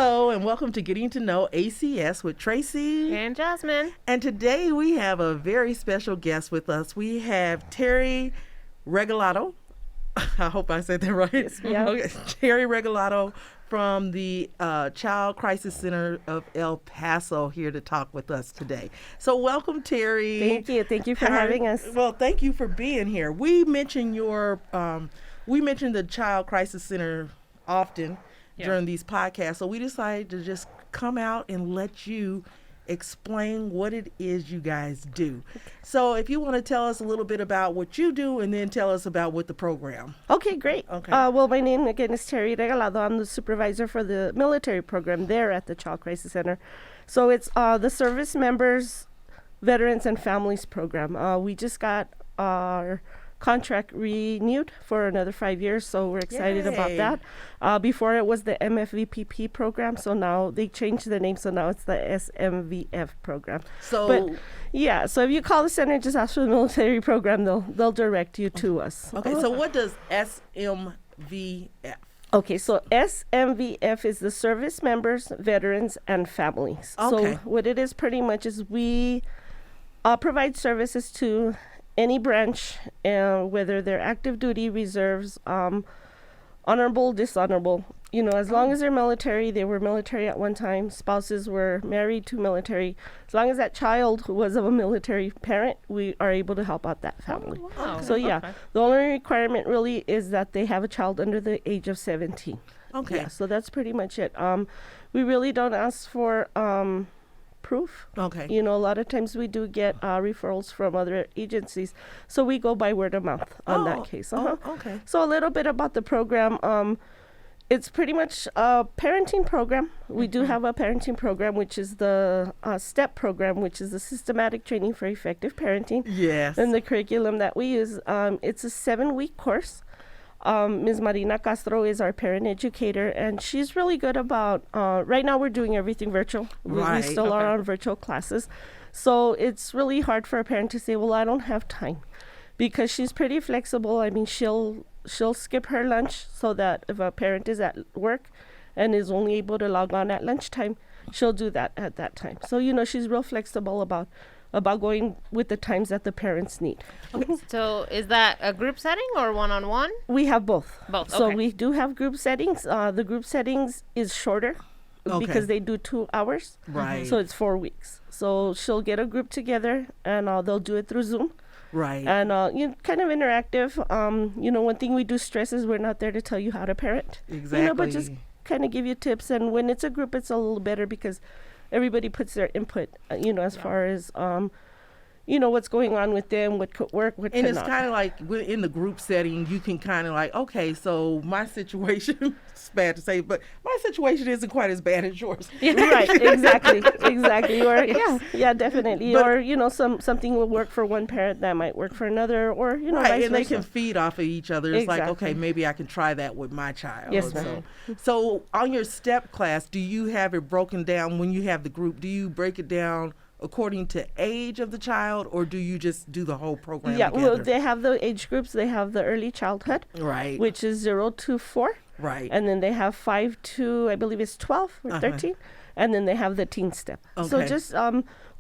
Hello and welcome to Getting to Know ACS with Tracy and Jasmine. And today we have a very special guest with us. We have Terry Regalado. I hope I said that right. Yes, yeah. Okay. Terry Regalado from the Child Crisis Center of El Paso here to talk with us today. So welcome, Terry. Thank you. Thank you for having us. Well, thank you for being here. We mention the Child Crisis Center often during these podcasts. So we decided to just come out and let you explain what it is you guys do. So if you want to tell us a little bit about what you do and then tell us about what the program. Okay, great. Okay. Well, my name again is Terry Regalado. I'm the supervisor for the military program there at the Child Crisis Center. So it's the Service Members, Veterans, and Families program. We just got our contract renewed for another 5 years, so we're excited about that. Before it was the MFVPP program, so now they changed the name, so now it's the SMVF program. So if you call the center and just ask for the military program, they'll direct you to us. Okay, so what does SMVF? Okay, so SMVF is the Service Members, Veterans, and Families. Okay. So what it is pretty much is we provide services to any branch, whether they're active duty, reserves, honorable, dishonorable. You know, as long as they're military, they were military at one time, spouses were married to military. As long as that child was of a military parent, we are able to help out that family. Oh, wow. So Okay. the only requirement really is that they have a child under the age of 17. Okay. Yeah, so that's pretty much it. We really don't ask for proof. Okay. You know, a lot of times we do get referrals from other agencies, so we go by word of mouth on that case. Okay. So a little bit about the program. It's pretty much a parenting program. We do have a parenting program, which is the STEP program, which is the Systematic Training for Effective Parenting. Yes. And the curriculum that we use, it's a 7-week course. Ms. Marina Castro is our parent educator, and she's really good about, right now we're doing everything virtual. We still are on virtual classes. So it's really hard for a parent to say, well, I don't have time, because she's pretty flexible. I mean, she'll skip her lunch so that if a parent is at work and is only able to log on at lunchtime, she'll do that at that time. So, you know, she's real flexible about going with the times that the parents need. Okay. So is that a group setting or one-on-one? We have both. Both, So okay. we do have group settings. The group settings is shorter because they do 2 hours. Right. So it's 4 weeks. So she'll get a group together and they'll do it through Zoom. Right. And kind of interactive. One thing we do stress is we're not there to tell you how to parent. Exactly. You know, but just kind of give you tips. And when it's a group, it's a little better because everybody puts their input, as far as, what's going on with them, what could work, what And cannot. it's kind of like in the group setting, you can kind of like, okay, so my situation, it's bad to say, but my situation isn't quite as bad as yours. Right, exactly. Or yeah, definitely. But, or something will work for one parent that might work for another, or vice and they versa. can feed off of each other. It's like, Exactly. okay, maybe I can try that with my child. Yes, ma'am. So on your STEP class, do you have it broken down when you have the group? Do you break it down according to age of the child, or do you just do the whole program Yeah, together? well, they have the age groups. They have the early childhood, Right. which is 0 to 4. Right. And then they have 5 to, I believe it's 12 or 13. And then they have the teen step. So Okay. just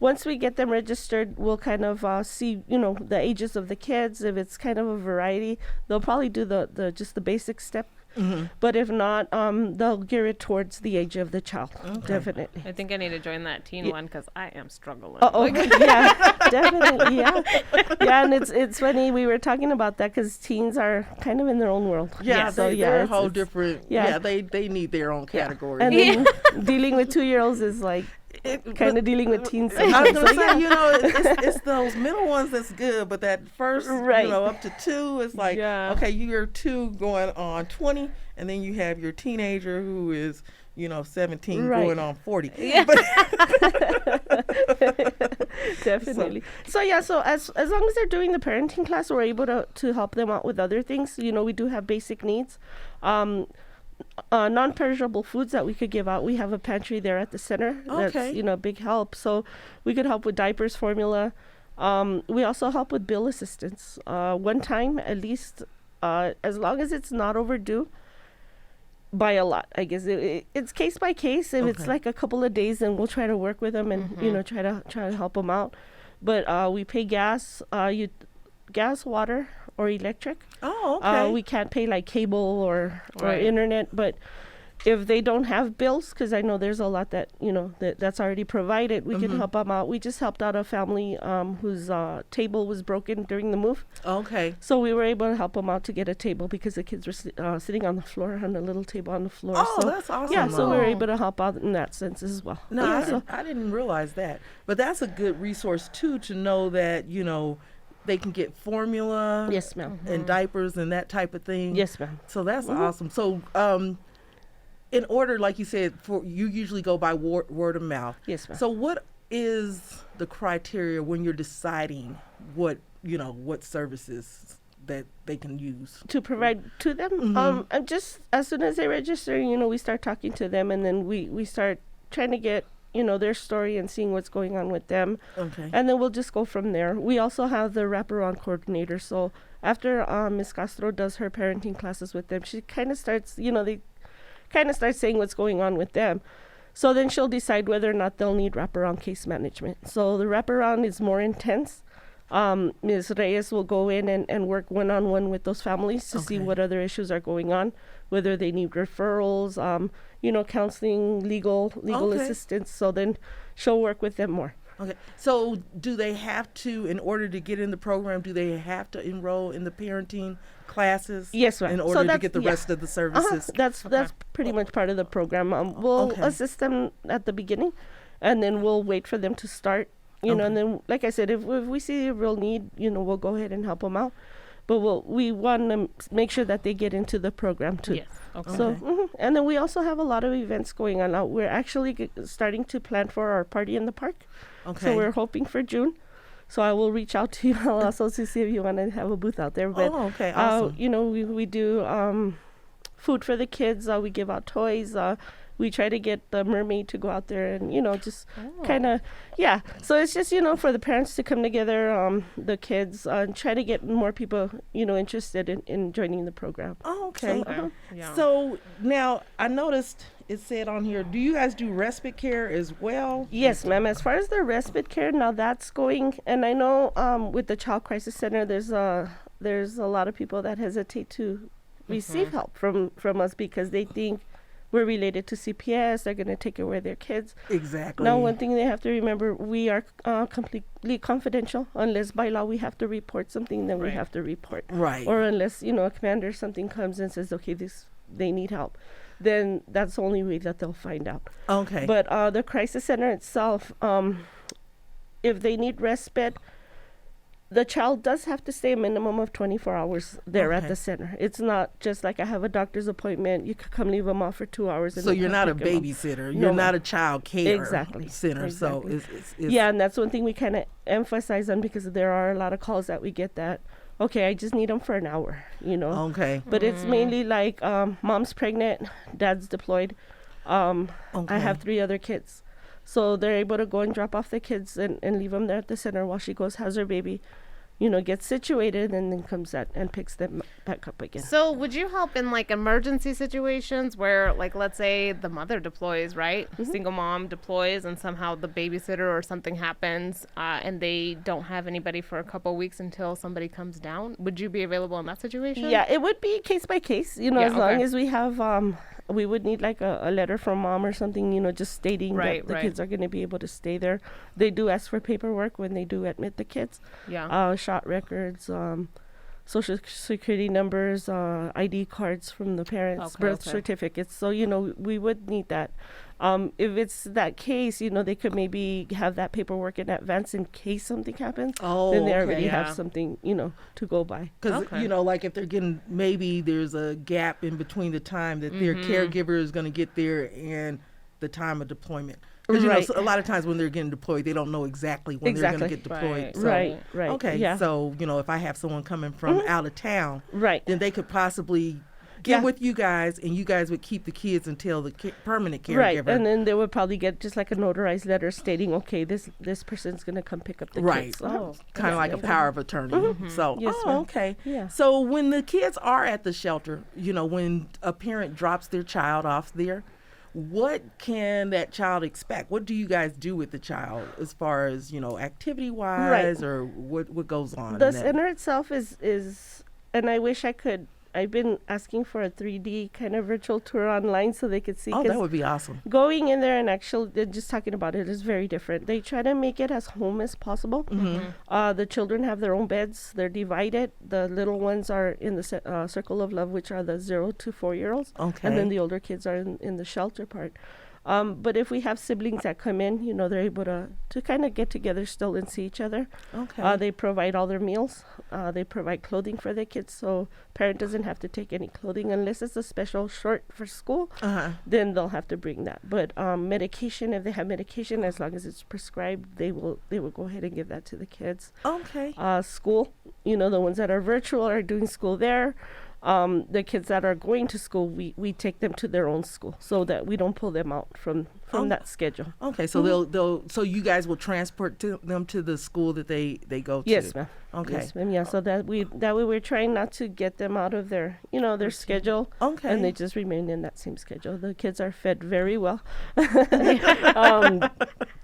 once we get them registered, we'll kind of see, the ages of the kids. If it's kind of a variety, they'll probably do the just the basic step. Mm-hmm. But if not, they'll gear it towards the age of the child. Definitely. I think I need to join that teen one because I am struggling. Yeah, definitely, yeah. Yeah, and it's funny, we were talking about that because teens are kind of in their own world. Yeah, So, they're a it's- whole it's- different. yeah. Yeah, they need their own category. And then dealing with 2-year-olds is like kind of dealing with teens. I was sometimes. gonna So, say, yeah. it's those middle ones that's good, but that first, Right. up to 2, it's like, Yeah. okay, you're 2 going on 20, and then you have your teenager who is, 17 Right. going on 40. Yeah. Definitely. So as long as they're doing the parenting class, we're able to help them out with other things. We do have basic needs. Non-perishable foods that we could give out. We have a pantry there at the center. Okay. That's, big help. So we could help with diapers, formula. We also help with bill assistance. One time, at least, as long as it's not overdue, by a lot, I guess. It's case by case. If it's like a couple of days, then we'll try to work with them and try to help them out. But we pay gas, gas, water, or electric. Oh, okay. We can't pay like cable or internet, but if they don't have bills, because I know there's a lot that that's already provided, we can help them out. We just helped out a family whose table was broken during the move. Okay. So we were able to help them out to get a table because the kids were sitting on the floor on a little table on the floor. Oh, so, that's awesome. Yeah, so we were able to help out in that sense as well. No, I didn't realize that. But that's a good resource too, to know that they can get formula. Yes, ma'am. And diapers and that type of thing. Yes, ma'am. So that's awesome. So in order, like you said, for you usually go by word of mouth. Yes, ma'am. So what is the criteria when you're deciding what services that they can use to provide to them? I'm just, as soon as they register, we start talking to them, and then we start trying to get their story and seeing what's going on with them. Okay. And then we'll just go from there. We also have the wraparound coordinator. So after Ms. Castro does her parenting classes with them, she kind of starts, they kind of start saying what's going on with them. So then she'll decide whether or not they'll need wraparound case management. So the wraparound is more intense. Ms. Reyes will go in and work one-on-one with those families to see what other issues are going on, whether they need referrals, counseling, legal assistance. So then she'll work with them more. Okay. So do they have to, in order to get in the program, do they have to enroll in the parenting classes? Yes, ma'am. In order to get the rest of the services? That's pretty much part of the program. We'll assist them at the beginning, and then we'll wait for them to start, and then, like I said, if we see a real need, we'll go ahead and help them out. But we want to make sure that they get into the program too. Yes. Okay. So, and then we also have a lot of events going on now. We're actually starting to plan for our party in the park. Okay. So we're hoping for June. So I will reach out to you also to see if you want to have a booth out there. But, okay, awesome. We do food for the kids. We give out toys. We try to get the mermaid to go out there and, just kind of, So it's just, for the parents to come together, the kids, and try to get more people, interested in joining the program. Oh, okay. So, So now I noticed it said on here, do you guys do respite care as well? Yes, ma'am. As far as the respite care, now that's going, and I know with the Child Crisis Center, there's a lot of people that hesitate to receive help from us because they think we're related to CPS. They're going to take away their kids. Exactly. Now, one thing they have to remember, we are completely confidential. Unless by law we have to report something, then we have to report. Right. Or unless, a commander or something comes and says, okay, they need help. Then that's the only way that they'll find out. Okay. But the crisis center itself, if they need respite, the child does have to stay a minimum of 24 hours there at the center. It's not just like I have a doctor's appointment. You could come leave them off for 2 hours. And so you're not a babysitter. You're not a child care center. Exactly. So it's and that's one thing we kind of emphasize on because there are a lot of calls that we get that, okay, I just need them for an hour, Okay. But it's mainly like mom's pregnant, dad's deployed. I have 3 other kids. So they're able to go and drop off the kids and leave them there at the center while she goes, has her baby, gets situated, and then comes out and picks them back up again. So would you help in like emergency situations where, like, let's say the mother deploys, right? Single mom deploys and somehow the babysitter or something happens and they don't have anybody for a couple of weeks until somebody comes down? Would you be available in that situation? Yeah, it would be case by case, as long as we have... we would need like a letter from mom or something, just stating that the kids are going to be able to stay there. They do ask for paperwork when they do admit the kids. Yeah. Shot records, social security numbers, ID cards from the parents, birth certificates. So, we would need that. If it's that case, they could maybe have that paperwork in advance in case something happens. Then they already have something, to go by. Because, like if they're getting, maybe there's a gap in between the time that their caregiver is going to get there and the time of deployment. Because, so a lot of times when they're getting deployed, they don't know exactly when they're going to get deployed. So, Right. Okay. Yeah. So, if I have someone coming from out of town, then they could possibly get with you guys, and you guys would keep the kids until the permanent caregiver. Right, and then they would probably get just like a notarized letter stating, okay, this person's going to come pick up the kids. Kind of like a power of attorney. So, yes, okay. Yeah. So when the kids are at the shelter, when a parent drops their child off there, what can that child expect? What do you guys do with the child as far as, activity-wise, or what goes on? The center itself is, and I wish I could, I've been asking for a 3D kind of virtual tour online so they could see. Oh, that would be awesome. Going in there and actually just talking about it is very different. They try to make it as home as possible. The children have their own beds. They're divided. The little ones are in the circle of love, which are the 0 to 4-year-olds. Okay. And then the older kids are in the shelter part. But if we have siblings that come in, they're able to kind of get together still and see each other. Okay. They provide all their meals. They provide clothing for their kids, so parent doesn't have to take any clothing unless it's a special short for school. Then they'll have to bring that. But medication, if they have medication, as long as it's prescribed, they will go ahead and give that to the kids. Okay. School, the ones that are virtual are doing school there. The kids that are going to school, we take them to their own school so that we don't pull them out from that schedule. Okay, so so you guys will transport them to the school that they go to. Yes, ma'am. Okay. Yes, ma'am. Yeah, so that way we're trying not to get them out of their their schedule. Okay. And they just remain in that same schedule. The kids are fed very well. And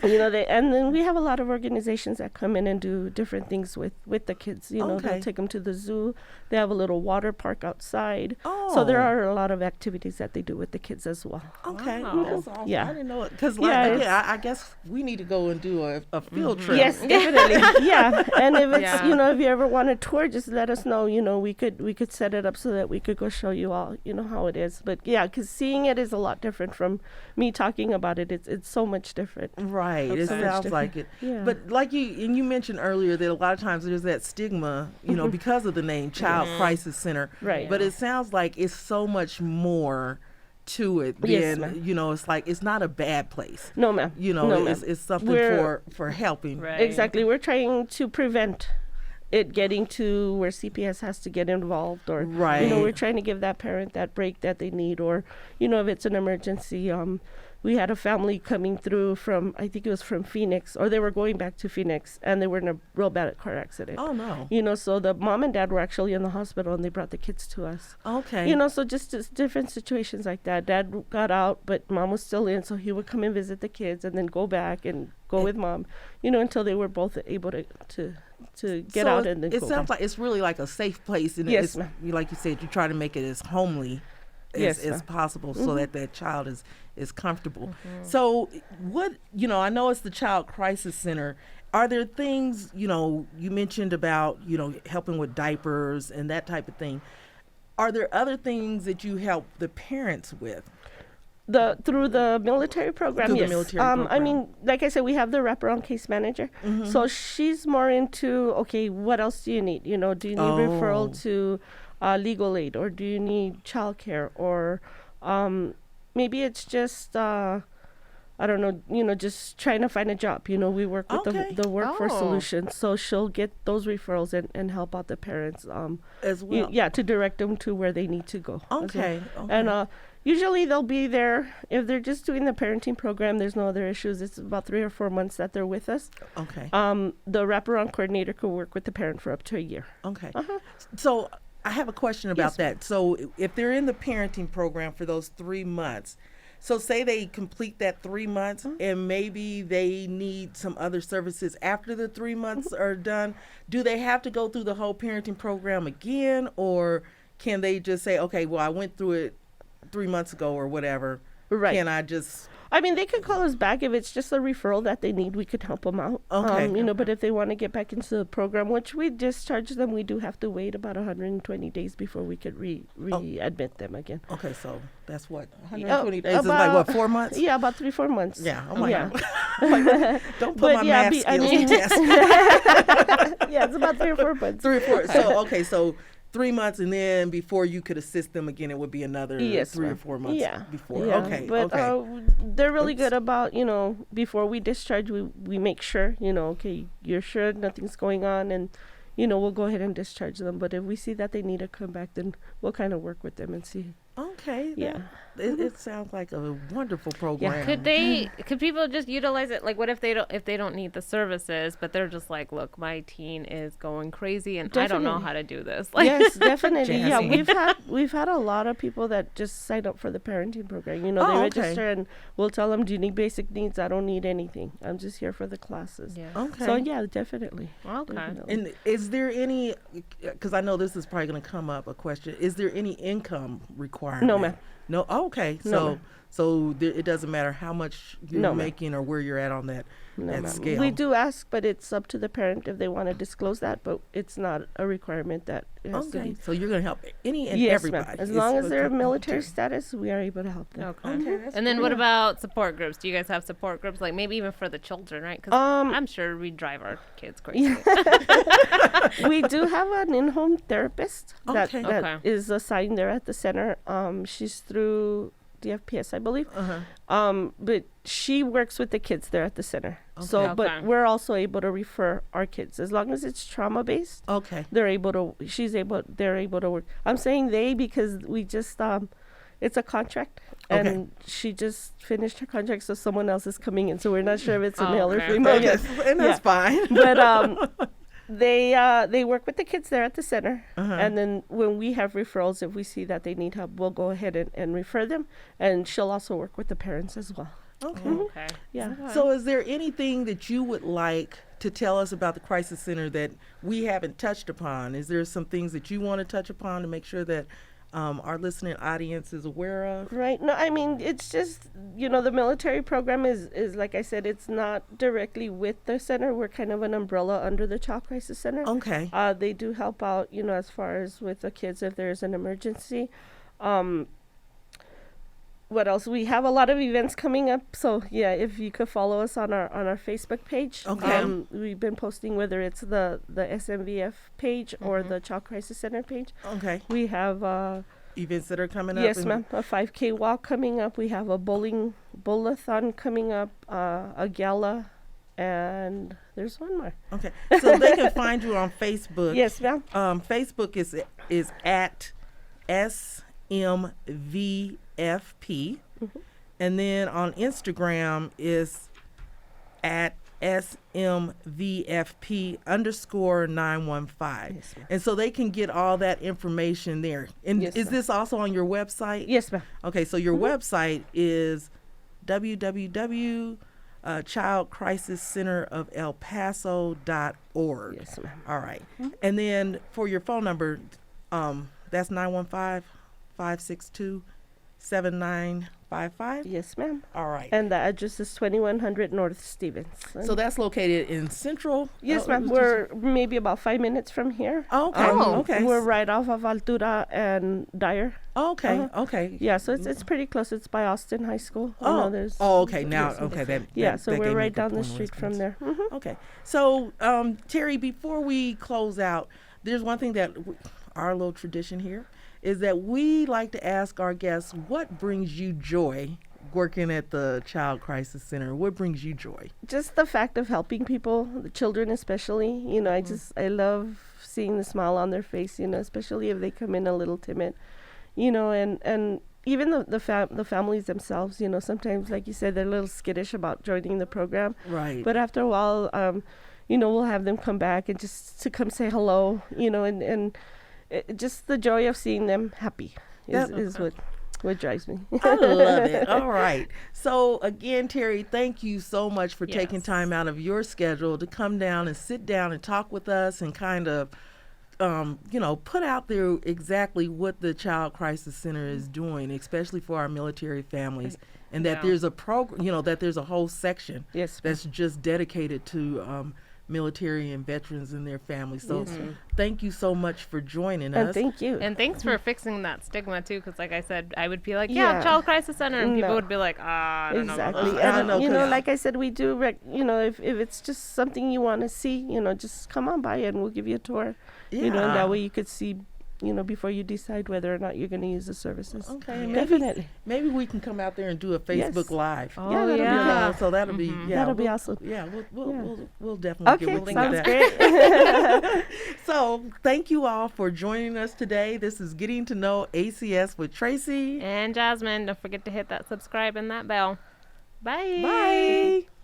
then we have a lot of organizations that come in and do different things with the kids. They'll take them to the zoo. They have a little water park outside. So there are a lot of activities that they do with the kids as well. Okay. Wow. That's awesome. Yeah. I didn't know it. Because I guess we need to go and do a field trip. Yes, definitely. Yeah. And if it's if you ever want a tour, just let us know. We could set it up so that we could go show you all how it is. But yeah, because seeing it is a lot different from me talking about it. It's so much different. Right. It sounds like it. Yeah. But like you mentioned earlier that a lot of times there's that stigma, because of the name Child Crisis Center. Right. But it sounds like it's so much more to it than, Yes, ma'am. it's like it's not a bad place. No, ma'am. No, ma'am. It's something for helping. Right. Exactly. We're trying to prevent it getting to where CPS has to get involved, or we're trying to give that parent that break that they need, or if it's an emergency. We had a family coming through from, I think it was from Phoenix, or they were going back to Phoenix, and they were in a real bad car accident. Oh, no. So the mom and dad were actually in the hospital, and they brought the kids to us. Okay. So just different situations like that. Dad got out, but mom was still in, so he would come and visit the kids and then go back and go with mom, until they were both able to get out and then it go sounds back. like it's really like a safe place. And Yes, it's, ma'am. like you said, you try to make it as homely as possible so that child is comfortable. So what, I know it's the Child Crisis Center. Are there things, you mentioned about, helping with diapers and that type of thing. Are there other things that you help the parents with? Through the military program, Through the yes. military program. I mean, like I said, we have the wraparound case manager. So she's more into, okay, what else do you need? Do you need referral to legal aid, or do you need childcare, or maybe it's just I don't know, just trying to find a job. We work with the workforce solutions, so she'll get those referrals and help out the parents as well. To direct them to where they need to go. Okay. And usually they'll be there if they're just doing the parenting program. There's no other issues. It's about 3 or 4 months that they're with us. Okay. The wraparound coordinator could work with the parent for up to a year. Okay. So I have a question about that. So if they're in the parenting program for those 3 months, so say they complete that 3 months and maybe they need some other services after the 3 months are done, do they have to go through the whole parenting program again, or can they just say, okay, well, I went through it 3 months ago or whatever. Right. Can I just... I mean, they could call us back if it's just a referral that they need. We could help them out. Okay. But if they want to get back into the program, which we discharge them, we do have to wait about 120 days before we could readmit them again. Okay, so that's what, 120 days is like, what, 4 months? Yeah, about 3-4 months. Yeah. I'm like, don't put my math skills to test. Yeah, it's about 3 or 4 months. 3 or 4. So, okay, so 3 months, and then before you could assist them again, it would be another 3 or 4 months before. Yeah. Okay. But they're really good about, before we discharge, we make sure, okay, you're sure nothing's going on, and, we'll go ahead and discharge them. But if we see that they need to come back, then we'll kind of work with them and see. Okay. Yeah. It sounds like a wonderful program. Yeah. Could people just utilize it? Like, what if they don't need the services, but they're just like, look, my teen is going crazy and I don't know how to do this. Like, yes, definitely. Yeah, Jazzy. we've had a lot of people that just sign up for the parenting program. They register and we'll tell them, do you need basic needs? I don't need anything. I'm just here for the classes. Yeah. Okay. So yeah, definitely. Okay. Definitely. And is there any, because I know this is probably going to come up, a question, is there any income requirement? No, ma'am. No? Okay. No, So it doesn't matter how much you're making or where you're at on that scale. We do ask, but it's up to the parent if they want to disclose that, but it's not a requirement that it has to be. So you're going to help any and Yes, everybody. ma'am. As long as they're military status, we are able to help them. Okay. that's And then cool. what about support groups? Do you guys have support groups? Like maybe even for the children, right? Because I'm sure we drive our kids crazy. We do have an in-home therapist that Okay. is assigned there at the center. She's through DFPS, I believe. But she works with the kids there at the center. So, Okay. but we're also able to refer our kids as long as it's trauma based. Okay. They're able to work. I'm saying they because we just it's a contract. And she just finished her contract, so someone else is coming in. So we're not sure if it's a male or female. Okay. And that's fine. But they work with the kids there at the center. And then when we have referrals, if we see that they need help, we'll go ahead and refer them. And she'll also work with the parents as well. Okay. Okay. Yeah. So is there anything that you would like to tell us about the Crisis Center that we haven't touched upon? Is there some things that you want to touch upon to make sure that our listening audience is aware of? Right. No, I mean, it's just, the military program is like I said, it's not directly with the center. We're kind of an umbrella under the Child Crisis Center. Okay. They do help out, as far as with the kids if there's an emergency. What else? We have a lot of events coming up. So yeah, if you could follow us on our Facebook page. Okay. We've been posting whether it's the SMVF page or the Child Crisis Center page. Okay. We have Events that are coming up. yes, ma'am. A 5K walk coming up. We have a bowl-a-thon coming up. A gala, and there's one more. Okay. So they can find you on Facebook. Yes, ma'am. Facebook is at SMVFP. And then on Instagram is at SMVFP_915. Yes, ma'am. And so they can get all that information there. And Yes, is ma'am. this also on your website? Yes, ma'am. Okay, so your website is www.childcrisiscenterofElPaso.org. Yes, ma'am. All right. And then for your phone number, that's 915-562-7955. Yes, ma'am. All right. And the address is 2100 North Stevens. So that's located in Central? Yes, Oh, ma'am. We're maybe about 5 minutes from here. Okay. Okay. We're right off of Altura and Dyer. Okay. Okay. Yeah, so it's pretty close. It's by Austin High School. Okay. Now, yes, okay. So that we're gave me a right good down the point of street from reference. there. Okay. So, Terry, before we close out, there's one thing that our little tradition here is that we like to ask our guests, what brings you joy working at the Child Crisis Center? What brings you joy? Just the fact of helping people, the children especially. I love seeing the smile on their face, especially if they come in a little timid, and even the families themselves, sometimes, like you said, they're a little skittish about joining the program. Right. But after a while, we'll have them come back and just to come say hello, and just the joy of seeing them happy is what drives me. I love it. All right. So again, Terry, thank you so much for taking time out of your schedule to come down and sit down and talk with us and kind of, put out there exactly what the Child Crisis Center is doing, especially for our military families, and that there's a program, that there's a whole section that's just dedicated to military and veterans and their families. So thank you so much for joining us. And thank you. And thanks for fixing that stigma too, because like I said, I would be like, Child Crisis Center, and people would be like, I don't know about Exactly. that. And like I said, we do if it's just something you want to see, just come on by and we'll give you a tour. And that way you could see before you decide whether or not you're going to use the services. Okay, definitely. Maybe we can come out there and do a Facebook Live. Oh, yeah, that'll be so that'll be that'll be awesome. Yeah, we'll definitely get with sounds that. great. So thank you all for joining us today. This is Getting to Know ACS with Tracy and Jasmine. Don't forget to hit that subscribe and that bell. Bye. Bye.